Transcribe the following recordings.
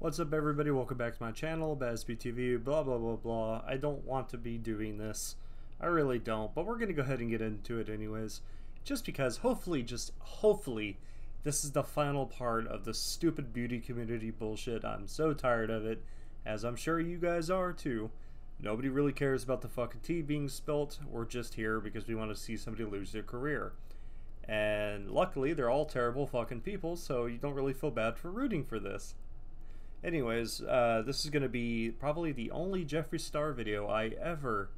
What's up, everybody? Welcome back to my channel, BazzbeTV, blah blah blah blah. I don't want to be doing this. I really don't, but we're gonna go ahead and get into it anyways. Just because, hopefully, this is the final part of the stupid beauty community bullshit. I'm so tired of it, as I'm sure you guys are too. Nobody really cares about the fucking tea being spilt. We're just here because we want to see somebody lose their career. And luckily, they're all terrible fucking people, so you don't really feel bad for rooting for this. Anyways, this is going to be probably the only Jeffree Star video I ever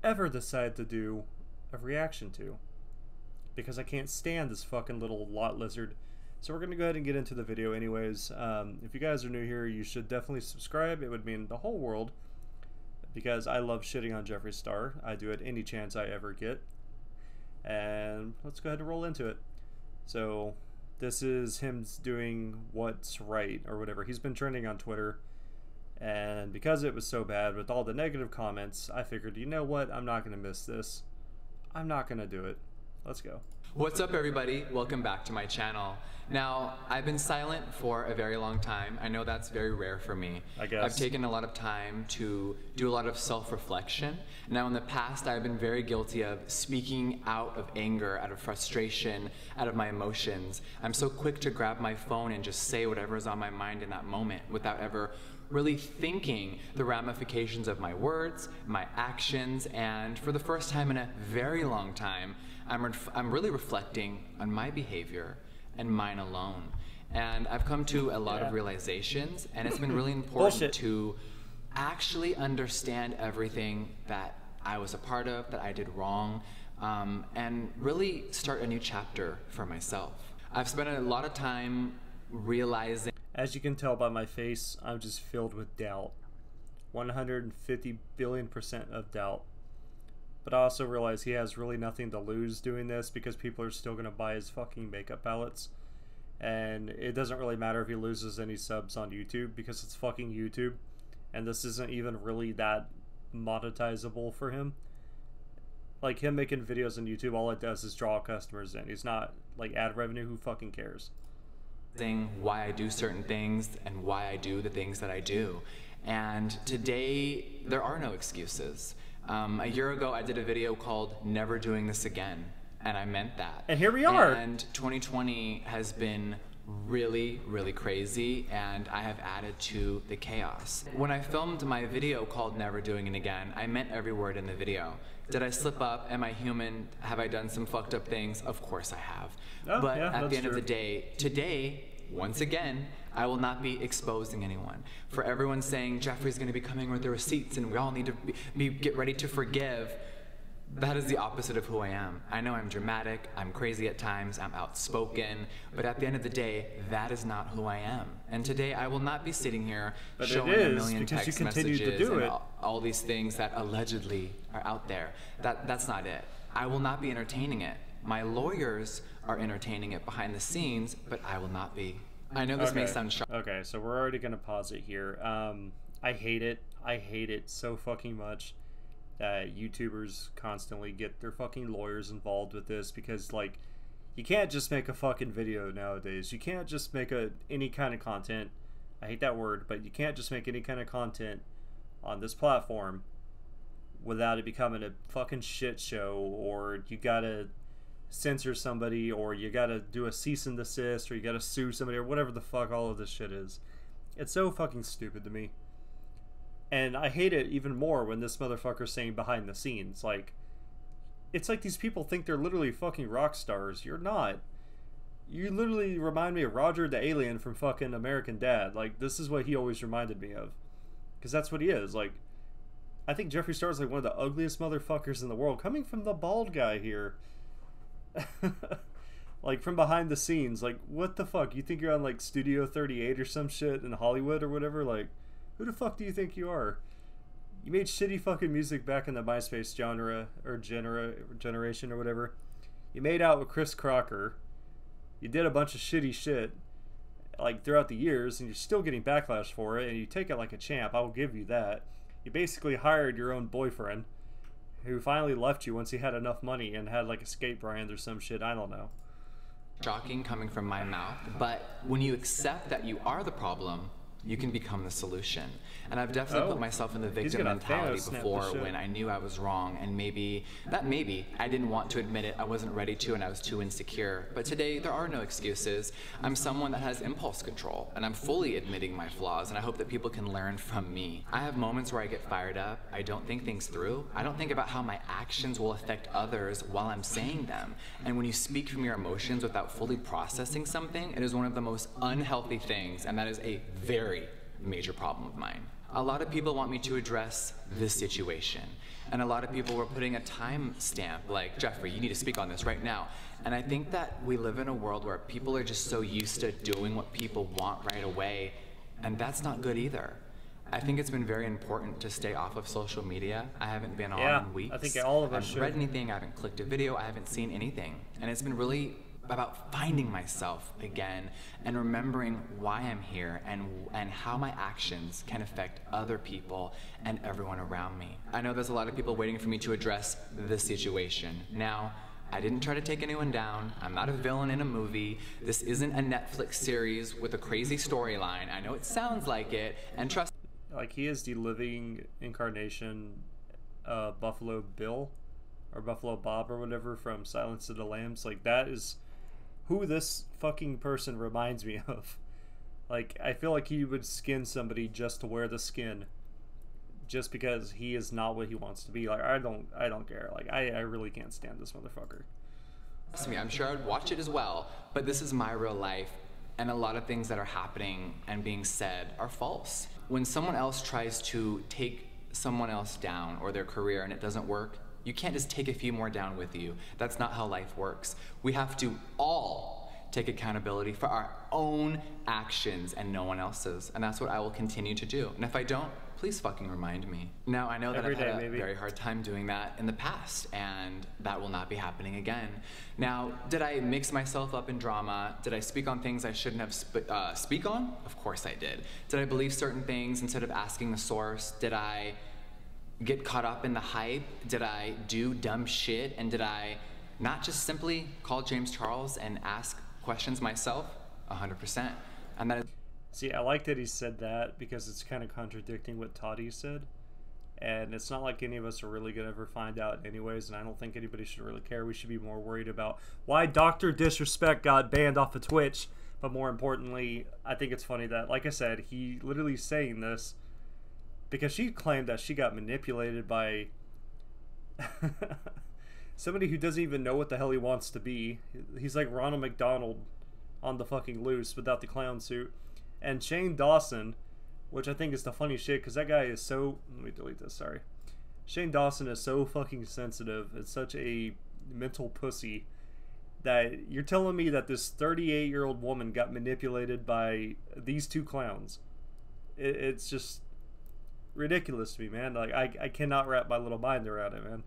decide to do a reaction to. Because I can't stand this fucking little lot lizard. So we're going to go ahead and get into the video anyways. If you guys are new here, you should definitely subscribe. It would mean the whole world. Because I love shitting on Jeffree Star. I do it any chance I ever get. And let's go ahead and roll into it. So this is him doing what's right or whatever. He's been trending on Twitter, and because it was so bad with all the negative comments, I figured, you know what, I'm not gonna miss this. I'm not gonna do it. Let's go. What's up, everybody? Welcome back to my channel. Now, I've been silent for a very long time. I know that's very rare for me. I guess. I've taken a lot of time to do a lot of self-reflection. Now, in the past, I've been very guilty of speaking out of anger, out of frustration, out of my emotions. I'm so quick to grab my phone and just say whatever's on my mind in that moment without ever really thinking the ramifications of my words, my actions, and for the first time in a very long time, I'm really reflecting on my behavior and mine alone. And I've come to a lot of realizations, and it's been really important to actually understand everything that I was a part of, that I did wrong, and really start a new chapter for myself. I've spent a lot of time realizing. As you can tell by my face, I'm just filled with doubt. 150 billion% of doubt. But I also realize he has really nothing to lose doing this because people are still going to buy his fucking makeup palettes. And it doesn't really matter if he loses any subs on YouTube because it's fucking YouTube. And this isn't even really that monetizable for him. Like, him making videos on YouTube, all it does is draw customers in. He's not, like, ad revenue. Who fucking cares? Why I do certain things and why I do the things that I do. And today, there are no excuses. A year ago, I did a video called Never Doing This Again, and I meant that. And here we are. And 2020 has been really, really crazy, and I have added to the chaos. When I filmed my video called Never Doing It Again, I meant every word in the video. Did I slip up? Am I human? Have I done some fucked up things? Of course I have. Oh, but yeah, at the end of true. the day, today, once again, I will not be exposing anyone. For everyone saying Jeffree's going to be coming with the receipts and we all need to get ready to forgive, that is the opposite of who I am. I know I'm dramatic, I'm crazy at times, I'm outspoken, but at the end of the day, that is not who I am. And today I will not be sitting here showing a million text messages and all these things that allegedly are out there. That's not it. I will not be entertaining it. My lawyers are entertaining it behind the scenes, but I will not be. I know this may sound sharp. Okay, so we're already gonna pause it here. I hate it. I hate it so fucking much that YouTubers constantly get their fucking lawyers involved with this because, like, you can't just make a fucking video nowadays. You can't just make any kind of content. I hate that word, but you can't just make any kind of content on this platform without it becoming a fucking shit show, or you gotta censor somebody, or you gotta do a cease and desist, or you gotta sue somebody, or whatever the fuck all of this shit is. It's so fucking stupid to me. And I hate it even more when this motherfucker's saying behind the scenes. Like, it's like these people think they're literally fucking rock stars. You're not. You literally remind me of Roger the Alien from fucking American Dad. Like, this is what he always reminded me of. Because that's what he is. Like, I think Jeffree Star is like one of the ugliest motherfuckers in the world. Coming from the bald guy here. Like, from behind the scenes, like, what the fuck? You think you're on, like, Studio 38 or some shit in Hollywood or whatever? Like, who the fuck do you think you are? You made shitty fucking music back in the MySpace genre, or generation or whatever. You made out with Chris Crocker. You did a bunch of shitty shit, like, throughout the years, and you're still getting backlash for it, and you take it like a champ. I will give you that. You basically hired your own boyfriend, who finally left you once he had enough money and had like a skate brand or some shit. I don't know. shocking coming from my mouth, but when you accept that you are the problem, you can become the solution. And I've definitely put myself in the victim mentality before when I knew I was wrong, and maybe I didn't want to admit it, I wasn't ready to, and I was too insecure. But today, there are no excuses. I'm someone that has impulse control, and I'm fully admitting my flaws, and I hope that people can learn from me. I have moments where I get fired up, I don't think things through, I don't think about how my actions will affect others while I'm saying them. And when you speak from your emotions without fully processing something, it is one of the most unhealthy things, and that is a very major problem of mine. A lot of people want me to address this situation, and a lot of people were putting a time stamp like, Jeffree, you need to speak on this right now. And I think that we live in a world where people are just so used to doing what people want right away, and that's not good either. I think it's been very important to stay off of social media. I haven't been on in weeks. I think all of us I haven't read anything, I haven't clicked a video, I haven't seen anything. And it's been really about finding myself again and remembering why I'm here and how my actions can affect other people and everyone around me. I know there's a lot of people waiting for me to address this situation. Now, I didn't try to take anyone down. I'm not a villain in a movie. This isn't a Netflix series with a crazy storyline. I know it sounds like it, and trust me. Like, he is the living incarnation Buffalo Bill or Buffalo Bob or whatever from Silence of the Lambs. Like, that is who this fucking person reminds me of. Like, I feel like he would skin somebody just to wear the skin, just because he is not what he wants to be. Like, I don't care. Like, I really can't stand this motherfucker. Trust me, I'm sure I'd watch it as well, but this is my real life, and a lot of things that are happening and being said are false. When someone else tries to take someone else down or their career and it doesn't work, you can't just take a few more down with you. That's not how life works. We have to all take accountability for our own actions and no one else's. And that's what I will continue to do. And if I don't, please fucking remind me. Now, I know that I've had a very hard time doing that in the past, and that will not be happening again. Now, did I mix myself up in drama? Did I speak on things I shouldn't have speak on? Of course I did. Did I believe certain things instead of asking the source? Did I get caught up in the hype? Did I do dumb shit? And did I not just simply call James Charles and ask questions myself? 100%. And that is... See, I like that he said that because it's kind of contradicting what Toddy said. And it's not like any of us are really going to ever find out anyways, and I don't think anybody should really care. We should be more worried about why Dr. Disrespect got banned off of Twitch. But more importantly, I think it's funny that, like I said, he literally saying this because she claimed that she got manipulated by somebody who doesn't even know what the hell he wants to be. He's like Ronald McDonald on the fucking loose without the clown suit. And Shane Dawson, which I think is the funny shit, because that guy is so... Let me delete this, sorry. Shane Dawson is so fucking sensitive. It's such a mental pussy that you're telling me that this 38-year-old woman got manipulated by these two clowns. It's just ridiculous to me, man. Like, I cannot wrap my little mind around it, man.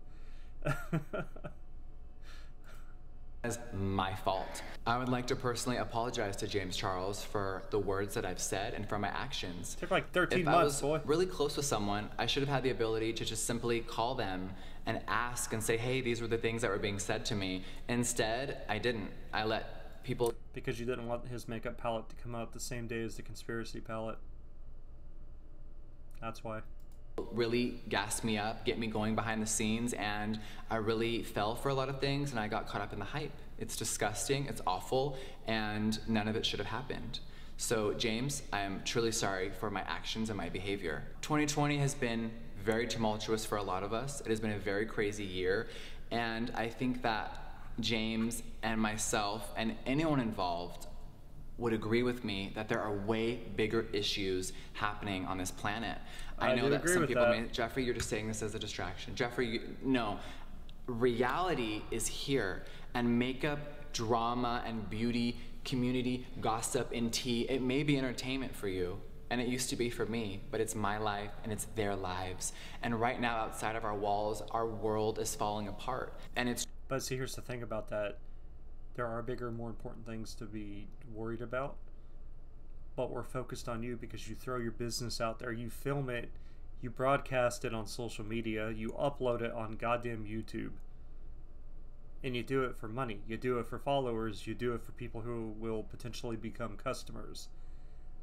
Is my fault. I would like to personally apologize to James Charles for the words that I've said and for my actions. It took like 13 if months, I was really close with someone, I should have had the ability to just simply call them and ask and say, hey, these were the things that were being said to me. Instead, I didn't. I let people... Because you didn't want his makeup palette to come out the same day as the conspiracy palette. That's why. Really gassed me up, get me going behind the scenes, and I really fell for a lot of things and I got caught up in the hype. It's disgusting, it's awful, and none of it should have happened. So James, I am truly sorry for my actions and my behavior. 2020 has been very tumultuous for a lot of us. It has been a very crazy year, and I think that James and myself and anyone involved would agree with me that there are way bigger issues happening on this planet. I know that some people may, Jeffree, you're just saying this as a distraction. Jeffree, no. Reality is here, and makeup, drama, and beauty, community, gossip, and tea, it may be entertainment for you, and it used to be for me, but it's my life and it's their lives. And right now, outside of our walls, our world is falling apart. And it's... But see, here's the thing about that. There are bigger, more important things to be worried about. But we're focused on you because you throw your business out there, you film it, you broadcast it on social media, you upload it on goddamn YouTube. And you do it for money. You do it for followers. You do it for people who will potentially become customers.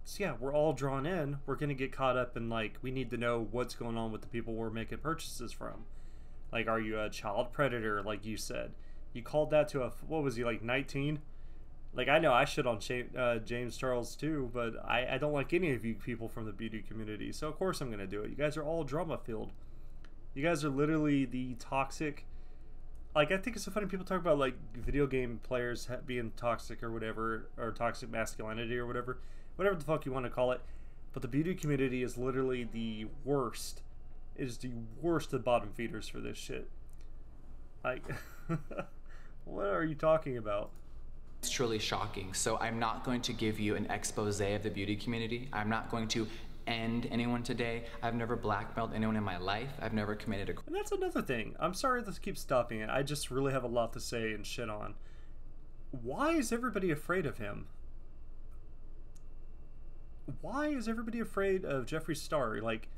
So yeah, we're all drawn in. We're going to get caught up in, like, we need to know what's going on with the people we're making purchases from. Like, are you a child predator, like you said? You called that to a, what was he, like 19? Like, I know I shit on James Charles too, but I don't like any of you people from the beauty community. So of course I'm going to do it. You guys are all drama-filled. You guys are literally the toxic... Like, I think it's so funny people talk about, like, video game players being toxic or whatever, or toxic masculinity or whatever the fuck you want to call it. But the beauty community is literally the worst. It is the worst of bottom feeders for this shit. Like, what are you talking about? It's truly shocking. So I'm not going to give you an expose of the beauty community. I'm not going to end anyone today. I've never blackmailed anyone in my life. I've never committed a crime. And that's another thing. I'm sorry to keep stopping it. I just really have a lot to say and shit on. Why is everybody afraid of him? Why is everybody afraid of Jeffree Star? Like,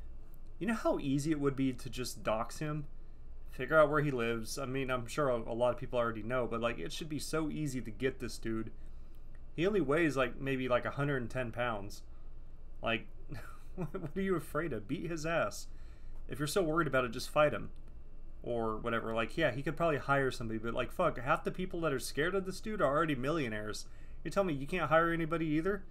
you know how easy it would be to just dox him? Figure out where he lives. I mean, I'm sure a lot of people already know, but like, it should be so easy to get this dude. He only weighs like maybe like 110 pounds. Like, what are you afraid of? Beat his ass. If you're so worried about it, just fight him. Or whatever. Like, yeah, he could probably hire somebody, but like, fuck, half the people that are scared of this dude are already millionaires. You tell me you can't hire anybody either?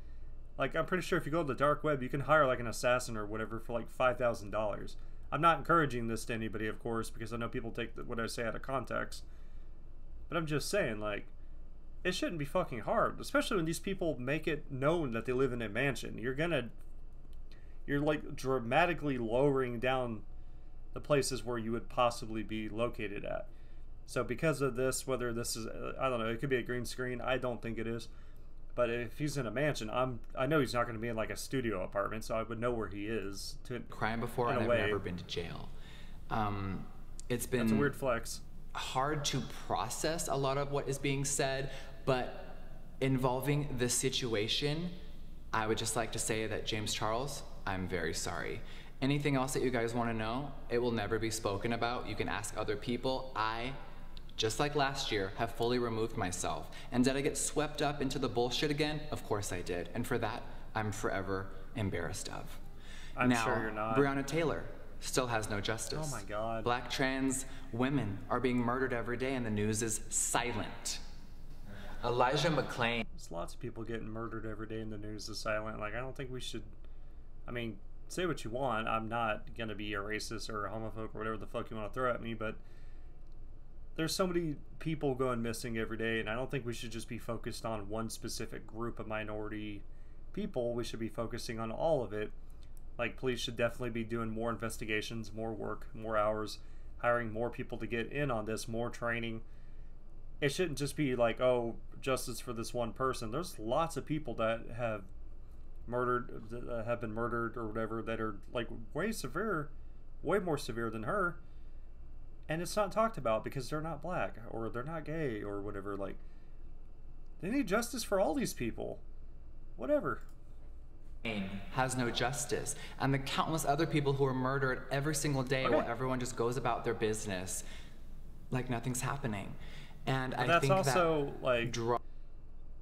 Like, I'm pretty sure if you go to the dark web, you can hire like an assassin or whatever for like $5,000. I'm not encouraging this to anybody, of course, because I know people take what I say out of context. But I'm just saying, like, it shouldn't be fucking hard, especially when these people make it known that they live in a mansion. You're like dramatically lowering down the places where you would possibly be located at. So because of this, whether this is, I don't know, it could be a green screen. I don't think it is. But if he's in a mansion, I know he's not going to be in like a studio apartment, so I would know where he is. Crime before, and I've never been to jail. It's been... That's a weird flex. Hard to process a lot of what is being said, but involving the situation, I would just like to say that James Charles, I'm very sorry. Anything else that you guys want to know, it will never be spoken about. You can ask other people. I, just like last year, have fully removed myself. And did I get swept up into the bullshit again? Of course I did. And for that, I'm forever embarrassed of. I'm sure you're not. Breonna Taylor still has no justice. Oh my God. Black trans women are being murdered every day and the news is silent. Elijah McClain. There's lots of people getting murdered every day and the news is silent. Like, I don't think we should, I mean, say what you want. I'm not going to be a racist or a homophobe or whatever the fuck you want to throw at me, but there's so many people going missing every day, and I don't think we should just be focused on one specific group of minority people. We should be focusing on all of it. Like, police should definitely be doing more investigations, more work, more hours, hiring more people to get in on this, more training. It shouldn't just be like, oh, justice for this one person. There's lots of people that have been murdered or whatever that are like way more severe than her. And it's not talked about because they're not black or they're not gay or whatever. Like, they need justice for all these people. Whatever. Has no justice. And the countless other people who are murdered every single day while everyone just goes about their business like nothing's happening. And I think that's also like,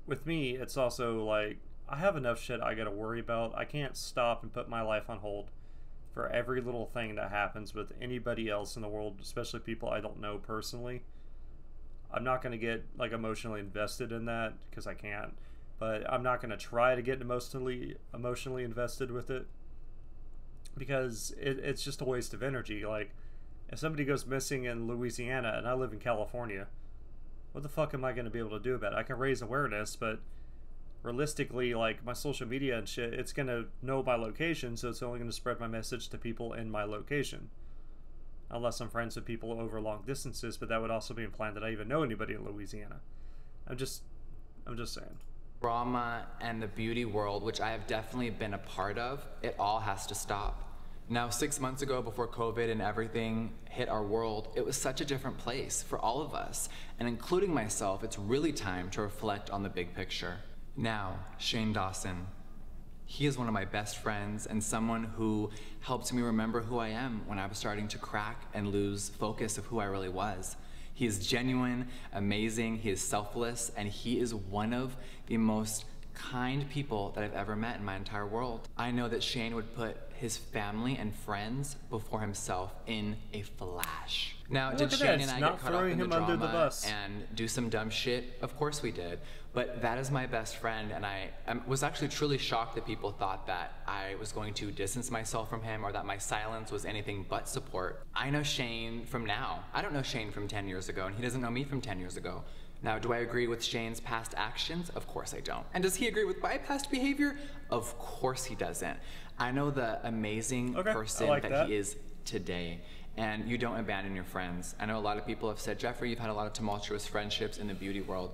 with me, it's also like, I have enough shit I gotta worry about. I can't stop and put my life on hold for every little thing that happens with anybody else in the world, especially people I don't know personally. I'm not going to get like emotionally invested in that because I can't, but I'm not going to try to get emotionally invested with it because it's just a waste of energy. Like, if somebody goes missing in Louisiana and I live in California, what the fuck am I going to be able to do about it? I can raise awareness, but realistically, like, my social media and shit, it's gonna know my location, so it's only gonna spread my message to people in my location, unless I'm friends with people over long distances. But that would also be implying that I even know anybody in Louisiana. I'm just saying. Drama and the beauty world, which I have definitely been a part of, it all has to stop. Now, 6 months ago, before COVID and everything hit our world, it was such a different place for all of us, and including myself. It's really time to reflect on the big picture. Now, Shane Dawson, he is one of my best friends and someone who helped me remember who I am when I was starting to crack and lose focus of who I really was. He is genuine, amazing, he is selfless, and he is one of the most kind people that I've ever met in my entire world. I know that Shane would put his family and friends before himself in a flash. Now, did Shane and I get caught up in the drama and do some dumb shit? Of course we did. But that is my best friend, and I was actually truly shocked that people thought that I was going to distance myself from him or that my silence was anything but support. I know Shane from now. I don't know Shane from 10 years ago, and he doesn't know me from 10 years ago. Now, do I agree with Shane's past actions? Of course I don't. And does he agree with my past behavior? Of course he doesn't. I know the amazing person that he is today. And you don't abandon your friends. I know a lot of people have said, Jeffree, you've had a lot of tumultuous friendships in the beauty world.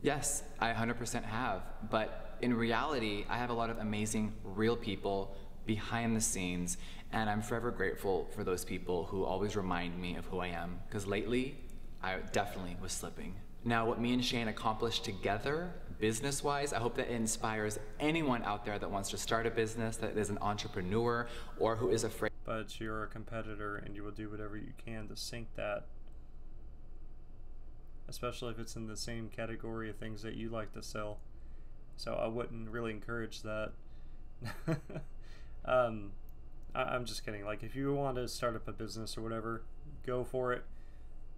Yes, I 100% have. But in reality, I have a lot of amazing, real people behind the scenes. And I'm forever grateful for those people who always remind me of who I am. Because lately, I definitely was slipping. Now, what me and Shane accomplished together, business-wise, I hope that it inspires anyone out there that wants to start a business, that is an entrepreneur, or who is afraid. But you're a competitor, and you will do whatever you can to sink that. Especially if it's in the same category of things that you like to sell. So I wouldn't really encourage that. I'm just kidding. Like, if you want to start up a business or whatever, go for it.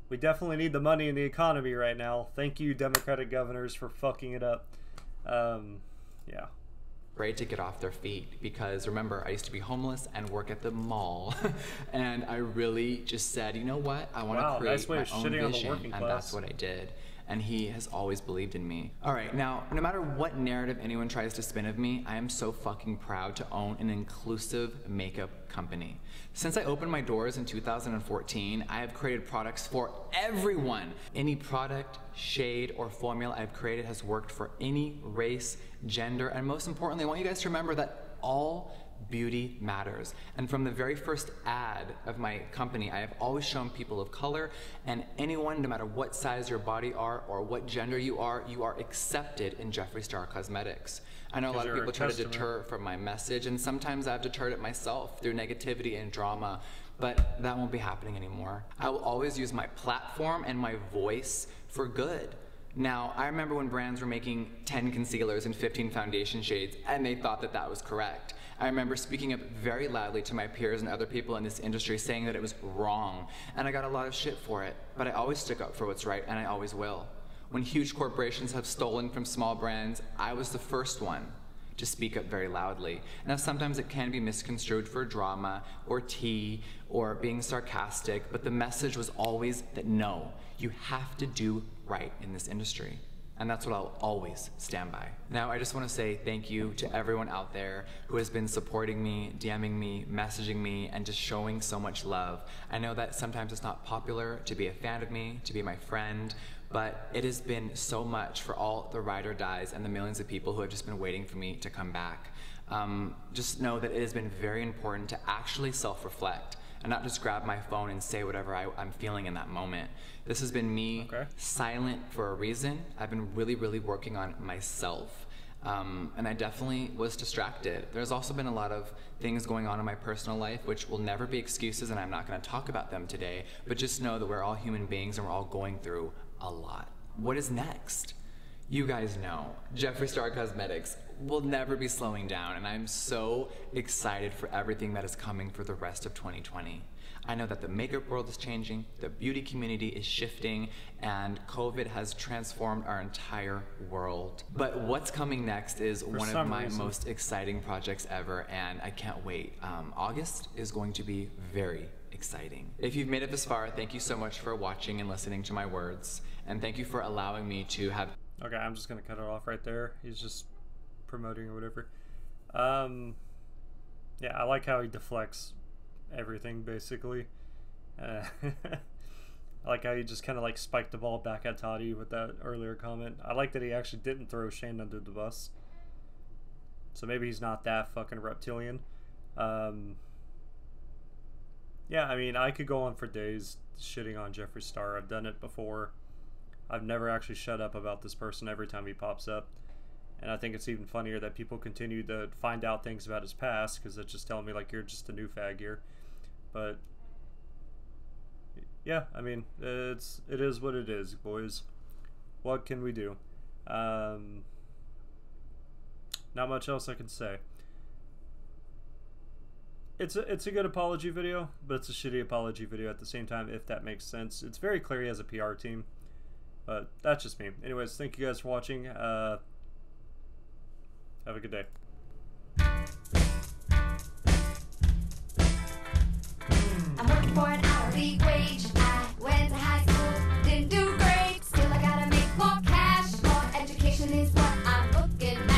We definitely need the money in the economy right now. Thank you, Democratic governors, for fucking it up. Yeah. Afraid to get off their feet, because remember, I used to be homeless and work at the mall. And I really just said, you know what? I want to create my own vision, and that's what I did. And he has always believed in me. All right, now, no matter what narrative anyone tries to spin of me, I am so fucking proud to own an inclusive makeup company. Since I opened my doors in 2014, I have created products for everyone. Any product, shade, or formula I've created has worked for any race, gender, and most importantly, I want you guys to remember that all beauty matters. And from the very first ad of my company, I have always shown people of color and anyone, no matter what size your body are or what gender you are accepted in Jeffree Star Cosmetics. I know a lot of people try to deter from my message, and sometimes I've deterred it myself through negativity and drama, but that won't be happening anymore. I will always use my platform and my voice for good. Now, I remember when brands were making 10 concealers and 15 foundation shades, and they thought that that was correct. I remember speaking up very loudly to my peers and other people in this industry saying that it was wrong, and I got a lot of shit for it, but I always stick up for what's right, and I always will. When huge corporations have stolen from small brands, I was the first one to speak up very loudly. Now, sometimes it can be misconstrued for drama or tea or being sarcastic, but the message was always that no, you have to do right in this industry. And that's what I'll always stand by. Now, I just want to say thank you to everyone out there who has been supporting me, DMing me, messaging me, and just showing so much love. I know that sometimes it's not popular to be a fan of me, to be my friend, but it has been so much for all the ride or dies and the millions of people who have just been waiting for me to come back. Just know that it has been very important to actually self-reflect and not just grab my phone and say whatever I'm feeling in that moment. This has been me silent for a reason. I've been really, really working on myself. And I definitely was distracted. There's also been a lot of things going on in my personal life which will never be excuses, and I'm not going to talk about them today, but just know that we're all human beings and we're all going through a lot. What is next? You guys know, Jeffree Star Cosmetics will never be slowing down, and I'm so excited for everything that is coming for the rest of 2020. I know that the makeup world is changing, the beauty community is shifting, and COVID has transformed our entire world. But what's coming next is one of my most exciting projects ever, and I can't wait. August is going to be very exciting. If you've made it this far, thank you so much for watching and listening to my words, and thank you for allowing me to have... Okay, I'm just gonna cut it off right there. He's just promoting or whatever. Yeah, I like how he deflects everything, basically. I like how he just kind of like spiked the ball back at Toddy with that earlier comment. I like that he actually didn't throw Shane under the bus. So maybe he's not that fucking reptilian. Yeah, I mean, I could go on for days shitting on Jeffree Star. I've done it before. I've never actually shut up about this person every time he pops up. And I think it's even funnier that people continue to find out things about his past, because it's just telling me, like, you're just a new fag here. But yeah, I mean, it is what it is, boys. What can we do? Not much else I can say. It's a good apology video, but it's a shitty apology video at the same time, if that makes sense. It's very clear he has a PR team, but that's just me. Anyways, thank you guys for watching. Have a good day. I'm working for an hourly wage. I went to high school, didn't do great. Still, I gotta make more cash. More education is what I'm looking